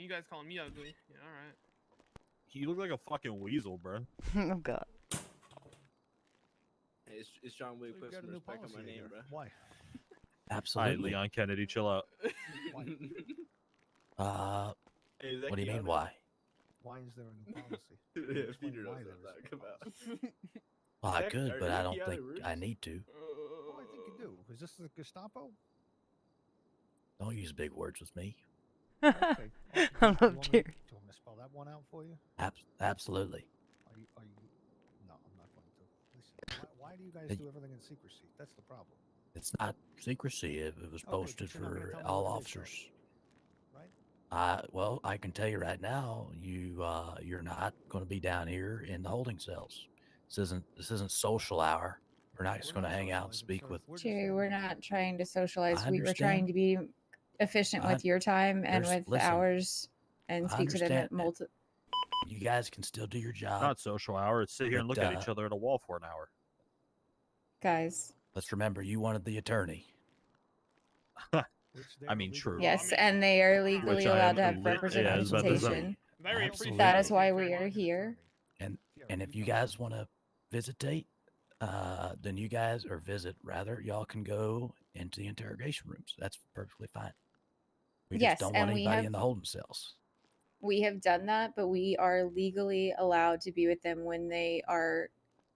you guys calling me ugly. Yeah, all right. You look like a fucking weasel, bro. Oh God. Hey, it's John Wick. Put some respect on my name, bro. Why? Alright, Leon Kennedy, chill out. Hey, What do you mean, why? Why is there a new policy? Yeah, Explain Peter why knows there that. is a Come new out. policy. Well, I Heck, could, are but I you don't out of think roots? I need to. Oh, I think you do. Is this the Gestapo? Don't use big words with me. Okay. I Do you love want me Jerry. to spell that one out for you? Absolutely. Are you? No, I'm not going to. Listen, why do you guys do everything in secrecy? That's the problem. It's not secrecy. It was Okay, posted but you're not gonna for tell me all what it is, officers. Right? Well, I can tell you right now, you're not going to be down here in the holding cells. This isn't social hour. We're not just going to hang out and speak with. Jerry, we're not trying to socialize. I We were trying understand. to be efficient with your time and with the listen, hours and I speak to them at understand. You guys can still do your job. Not social hour. It's sit here and but, look at each other at a wall for an hour. guys. Let's remember, you wanted the attorney. I mean, true. Yes, and they are legally Which I allowed to am have yeah, I was about to say. representation. Very Absolutely. That is why we are here. And if you guys want to visitate, then you guys, or visit rather, y'all can go into the interrogation rooms. That's perfectly fine. We Yes, just don't and want we anybody have- in the holding cells. We have done that, but we are legally allowed to be with them when they are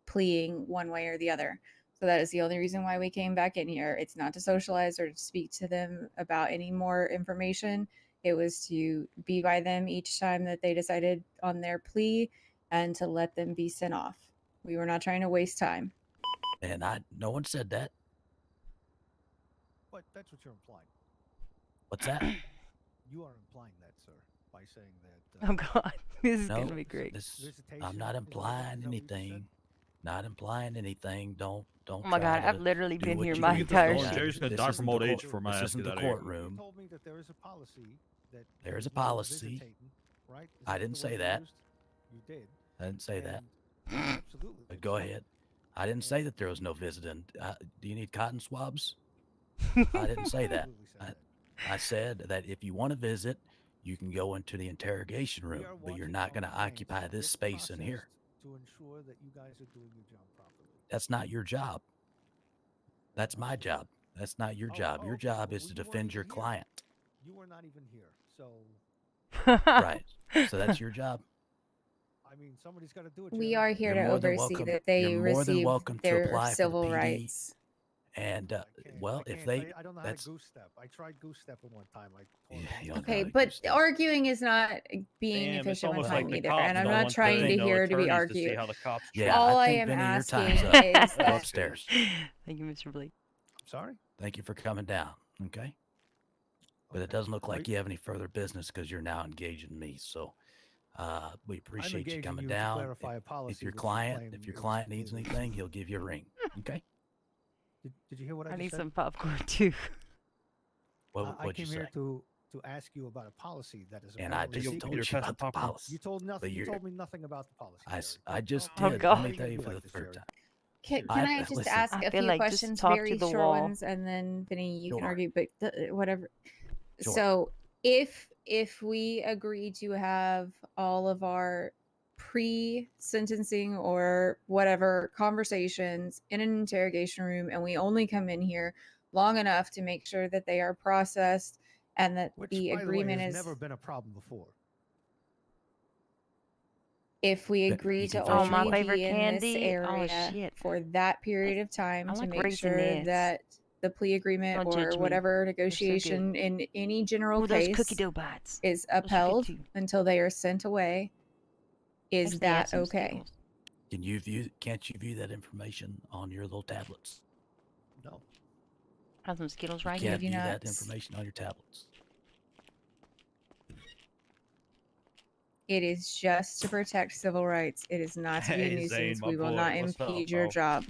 pleading one way or the other. So that is the only reason why we came back in here. It's not to socialize or to speak to them about any more information. It was to be by them each time that they decided on their plea and to let them be sent off. We were not trying to waste time. And no one said that. But that's what you're implying. What's that? You are implying that, sir, by saying that. Oh God, this is gonna be great. I'm not Visitation, implying anything. Not implying anything. Don't. Oh my try God, I've to literally do been what here you my do. entire This shift. Jerry's gonna this die isn't from the old court- age before my This ass isn't get the out of here. courtroom. You told me that there is a policy that There is a no policy. visitating, right? Is I that didn't the say word you that. used? You did. I didn't say that. Absolutely. But go ahead. I didn't say that there was no visiting. Do you need cotton swabs? I didn't say that. I said that if you want to visit, you can go into the interrogation room, but you're not going to occupy this space in here. To ensure that you guys are doing your job properly. That's not your job. That's my job. That's not your job. Your job is to defend your client. You were not even here, so. Right. So that's your job. I mean, somebody's got to do it. We are here You're to more than oversee welcome- that they you're more than receive welcome to their apply for the civil PD. rights. And well, if they, I don't know how to that's goose step. I tried goose stepping one time. Okay, but arguing is not being Damn, it's efficient with almost time like the either, cops and I'm don't not want trying the, to hear to be attorneys to see argued. how the cops Yeah, All I think, am Vinny, your asking time's up. is Go that upstairs. Thank you, Mr. Blake. I'm sorry. Thank you for coming down. Okay. But it doesn't look like you have any further business because you're now engaging me. So we appreciate you engaging coming you to down. clarify a policy If your which you client, claim if your is client needs illegal. anything, he'll give you a ring. Okay. Did you hear what I I just need said? some popcorn too. What I what'd you came say? here to ask you about a policy that is. And I apparently just secret. told you about the policy. You told nothing. But You you're- told me nothing about the policy. I just Oh, did. God. Let me tell you for the third time. Can I- I just listen. ask I a feel few like just questions, talk to very the short wall. ones, and then Vinny, you can Sure. argue, but whatever. Sure. So if we agree to have all of our pre-sentencing or whatever conversations in an interrogation room, and we only come in here long enough to make sure that they are processed and that Which, the by the way, agreement has is never been a problem before. if we But agree you to can Oh, only my be favorite in candy? this Oh, area shit. for that period of time I to like make sure Raisinets. that the plea agreement Don't judge or me. whatever They're so good. negotiation in any general Ooh, those case cookie dough bites. is Those are good upheld too. until they are sent away. Is Actually, add that some okay? Skittles. Can't you view that information on your little tablets? No. Have some Skittles You right can't here. view that information on your tablets. It is just to protect civil rights. It is not to be a Hey, nuisance. Zane, my We will boy. not What's up, impede your bro? job.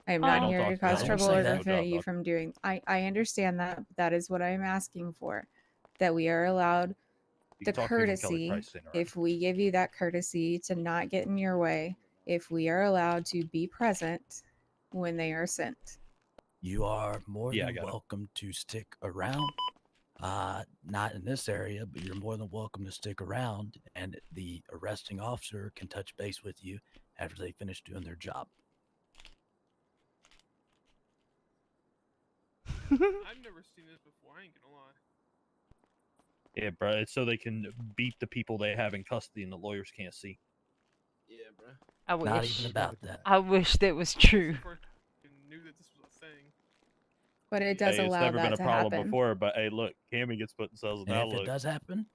I am Oh. not Don't here talk to to me. cause Don't trouble say or that. prevent Good you job, from doing. I understand that. That is what I am asking for. That we are allowed You the can talk to me when Kelly courtesy, Price is around. if we give you that courtesy to not get in your way, if we are allowed to be present when they are sent. You are more Yeah, I than got it. welcome to stick around. Not in this area, but you're more than welcome to stick around, and the arresting officer can touch base with you after they finish doing their job. I've never seen this before. I ain't gonna lie. Yeah, bro. It's so they can beat the people they have in custody and the lawyers can't see. Yeah, bro. I Not wish. even about that. I wish that was This is true. the first I knew that this was a thing. But it does Hey, it's allow never that been a to problem happen. before, but hey, look, Cammy gets put in cells And now. if it Look, does happen,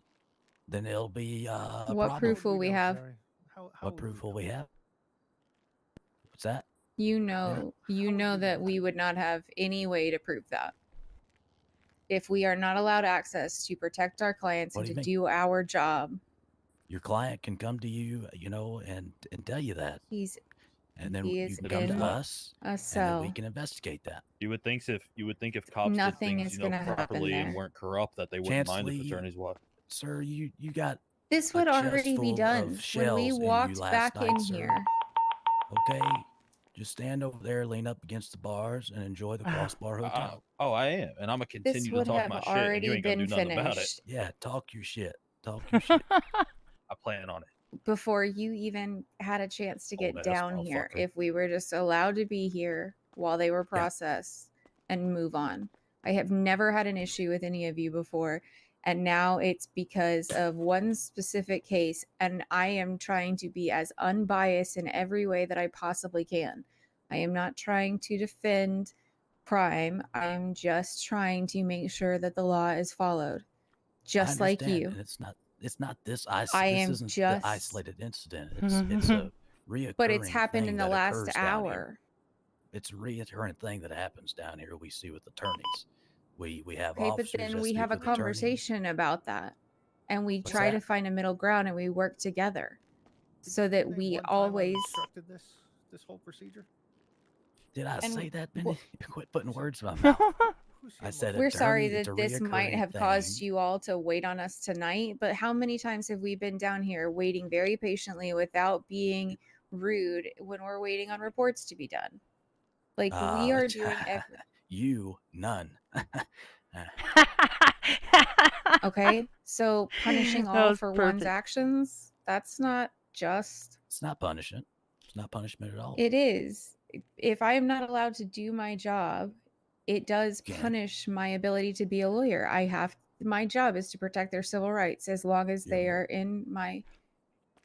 then it'll be a What problem. proof will we know, have? Jerry? How What would proof will know? we have? What's that? You Yeah. know, How you would know we that know we that? would not have any way to prove that. If we are not allowed access to protect our clients What and do to you mean? do our job, Your client can come to you, and tell you that, he's and then he you is can come to in us, a and then we cell. can investigate that. you would think if cops did Nothing things, is gonna happen properly and there. weren't corrupt, that they wouldn't Chance mind if Lee, attorneys watch. sir, you got This a would chest already be full done of when we shells in you walked last back night, in sir. here. Okay, just stand over there, lean up against the bars, and enjoy the Crossbar Hotel. Oh, I am, and I'm gonna This continue to would talk have my shit, and you already ain't gonna do been nothing about it. finished Yeah, talk your shit. Talk your shit. I plan on it. before you even had a chance to get Old-ass down here. motherfucker. If we were just allowed to be here while they were processed and move on. I have never had an issue with any of you before. And now it's because of one specific case. And I am trying to be as unbiased in every way that I possibly can. I am not trying to defend crime. I'm just trying to make sure that the law is followed. I Just like understand, you. and it's not this I this am isn't the just isolated incident. It's a reoccurring but it's happened thing in the that last occurs down here. hour. It's a reoccurring thing that happens down here. We see with attorneys. We have Okay, but officers then that we speak have a with attorneys. conversation about that. And we What's try to that? find a middle ground and we work together so that Name we one time I always instructed this whole procedure. Did I and say that, wh- Vinny? Quit putting words in my mouth. Who's I here said we're most? sorry attorney, it's that a this might reoccurring have caused thing. you all to wait on us tonight, but how many times have we been down here waiting very patiently without being rude when we're waiting on reports to be done? Like we are doing every You, none. okay. So punishing That all was for one's perfect. actions, that's not just. It's not punishment. It's not punishment at all. It is. If I am not allowed to do my job, it does You can. punish my ability to be a lawyer. My job is to protect their civil rights as long as You're they more- are in my.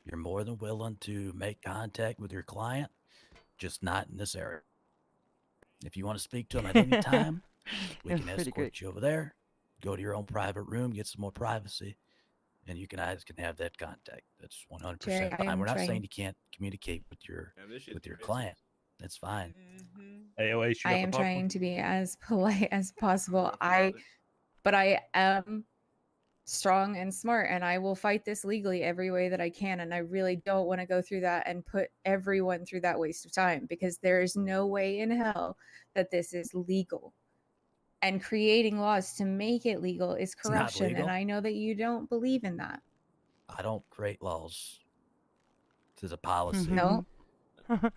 You're more than willing to make contact with your client, just not in this area. If you want to speak to him at any time, we It was can pretty escort great. you over there. Go to your own private room, get some more privacy, and you guys can have that contact. That's 100% Jerry, I fine. am We're not saying trying. you can't communicate with your Damn, this shit's crazy. client. That's fine. AOH, you got I the am popcorn? trying to be as polite as possible. Rough But I am strong and smart, and I will fight this legally every way that I can. And I really don't want to go through that and put everyone through that waste of time because there is no way in hell that this is legal. And creating laws to make it legal is not corruption. legal. And I know that you don't believe in that. I don't create laws. This is a policy. No. Damn,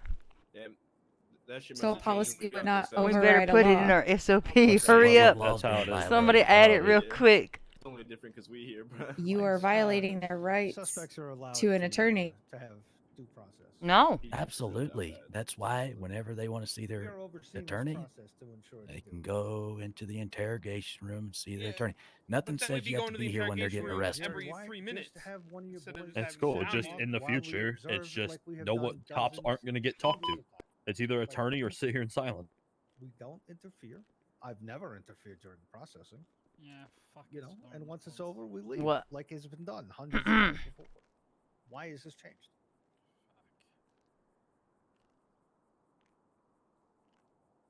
that shit So a must have changed policy when we would got not to the We South. better override a put it in law. our SOP. Let's see Hurry what up. laws That's how being it is. Somebody violated. add it Oh, real yeah. quick. It's only different because we here, bro. You are Once, violating their rights Suspects are allowed to an attorney. to have due process. No. Absolutely. That's why whenever they want to see We their are overseeing this attorney, process to ensure it's they due. can go into the interrogation room and see their Yeah, attorney. Nothing But then we'd says be you have going to to the be here when they're interrogation getting room arrested. every Why 3 just minutes. have one of your instead of boys just It's having cool. sit down Just here. in the while we future, it's observe just like we have know done what cops dozens aren't going to get of talked to. times. It's either attorney or sit here in silence. We don't interfere. I've never interfered during processing. Yeah, fuck. You know, and once it's over, we leave. What? Like it's been done hundreds of times before. Why is this changed?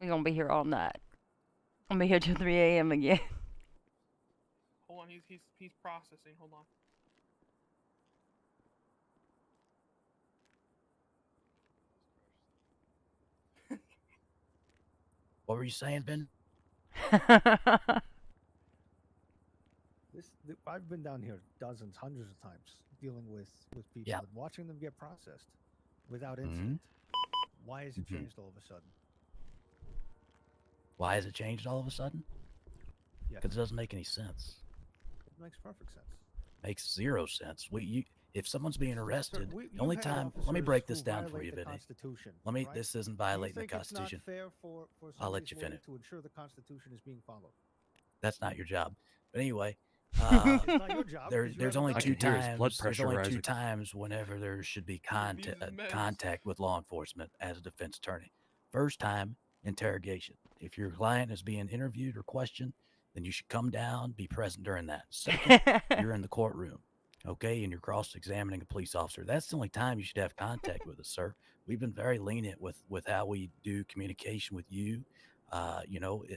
We're gonna be here all night. I'm gonna be here till 3 a.m. again. Hold on, he's processing. Hold on. What were you saying, Ben? I've been down here dozens, hundreds of times dealing with people Yeah. and watching them get processed without Mhm. incident. Why has it Mhm. changed all of a sudden? Why has it changed all of a sudden? Yes. Because it doesn't make any sense. It makes perfect sense. Makes zero sense. If someone's being arrested, Sir, the only you have time. Let me officers break this who down for violate you, the Vinny. Constitution, Let me. right? This isn't Do you violating the think Constitution. It's not fair for I'll let somebody's you lawyer finish. to ensure the Constitution is being followed. That's not your job. But anyway, It's not your job. 'cause you there's haven't only done I two can hear his times. blood There's pressure only two rising. times whenever there should be These meds. contact with law enforcement as a defense attorney. First time, interrogation. If your client is being interviewed or questioned, then you should come down, be present during that. Second, you're in the courtroom, okay, and you're cross-examining a police officer. That's the only time you should have contact with us, sir. We've been very lenient with how we do communication with you.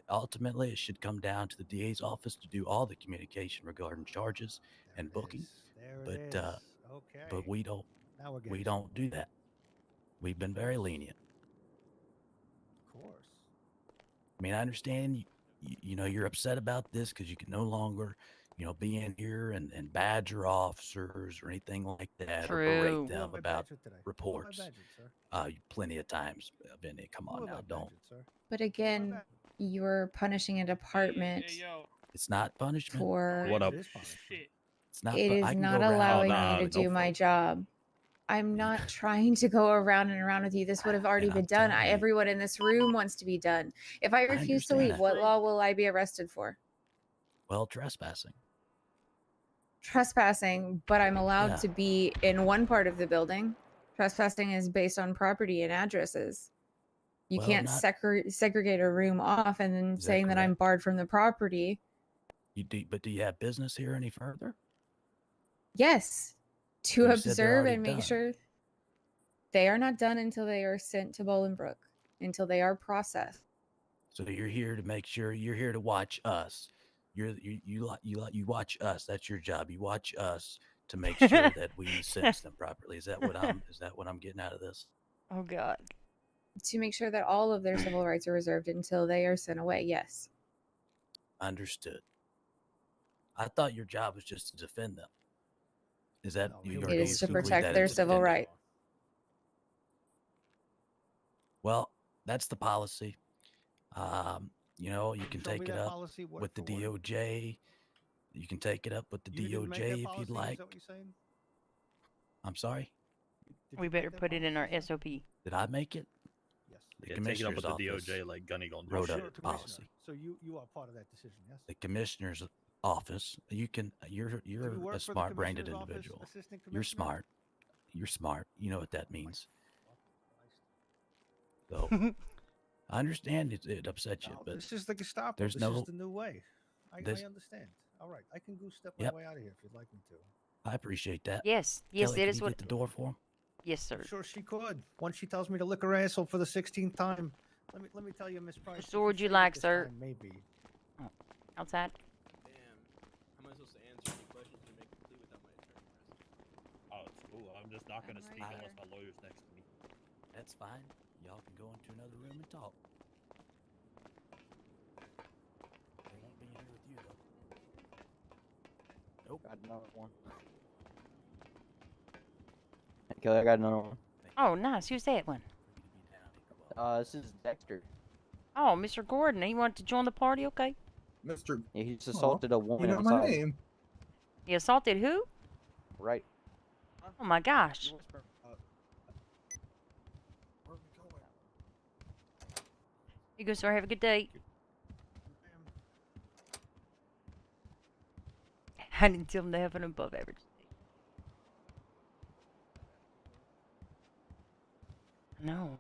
Ultimately, it should come down to the DA's office to do all the communication regarding charges There and it booking. is. There But it is. Okay. but we don't Now we're getting we don't do somewhere. that. We've been very lenient. Of course. I mean, I understand you're upset about this because you can no longer, be in here and badger officers or anything like that or berate True. Who have them I about badgered today? reports. Who have I badgered, sir? Plenty of times, Vinny. Come Who on have now, I don't. badgered, sir? But Who have I again, badgered? you're punishing a department Hey, yo. It's not punishment. for What up? It is punishment. Shit. It's not. it I is can not go around. allowing nah, me to no do my fault. job. I'm not trying to go around and around with you. This would have already And I'm been done. telling you. Everyone in this room wants to be done. If I refuse to understand leave, that. what law will I be arrested for? Well, trespassing. Trespassing, but I'm allowed Yeah. to be in one part of the building. Trespassing is based on property and addresses. You Well, can't not- segregate a room off and then Is that saying that I'm correct? barred from the property. But do you have business here any further? Yes, to You said they're observe already and make done. sure they are not done until they are sent to Bolingbrook, until they are processed. So you're here to make sure you're here to watch us. You watch us. That's your job. You watch us to make sure that we sentence them properly. Is that what I'm getting out of this? Oh God. To make sure that all of their civil rights are reserved until they are sent away. Yes. Understood. I thought your job was just to defend them. Is that No, you here we are It go is you with to some conclude protect that their it's civil defending? right. Well, that's the policy. You can Show me take it that up policy word with the for word. DOJ. You can take it up with the You didn't make that DOJ if policy, you'd is like. that what you're saying? I'm sorry. Did We you make better that put it in our policy, sir? SOP. Did I make it? Yes. The Yeah, take it up with the commissioner's office DOJ like Gunny gonna do wrote shit. up Sure, the Commissioner. policy. So you are part of that decision, yes? The commissioner's office. You're Do you work a for the smart-brained commissioner's office, individual. assistant You're commissioner? smart. You're smart. You know what that means. Fucking Christ. So I understand it upsets you, No, but this is the Gestapo. there's This no- is the new way. I this- understand. All right, I can goose step my Yep. way out of here if you'd like me to. I appreciate that. Yes. Yes, Kelly, that can is you what. get the door for him? Yes, sir. I'm sure she could. Once she tells me to lick her asshole for the 16th time. Let me tell you, Miss Price. So if would you save it like, this sir? time, maybe. Outside. Damn. How am I supposed to answer any questions to make complete without my attorney present? Oh, it's cool. I'm just not gonna I'm speak right unless here. my lawyer's next to me. That's fine. Y'all can go into another room and talk. They won't be in here with you though. Nope. Got another one. Hey, Kelly, I got another one. Oh, nice. Who's that one? This is Dexter. Oh, Mr. Gordon. He wanted to join the party. Okay. Mr. Yeah, he just assaulted a You woman know my outside. name. He assaulted who? Right. Oh my gosh. You go, sir. Have a good day. I didn't tell him to have an above average. No.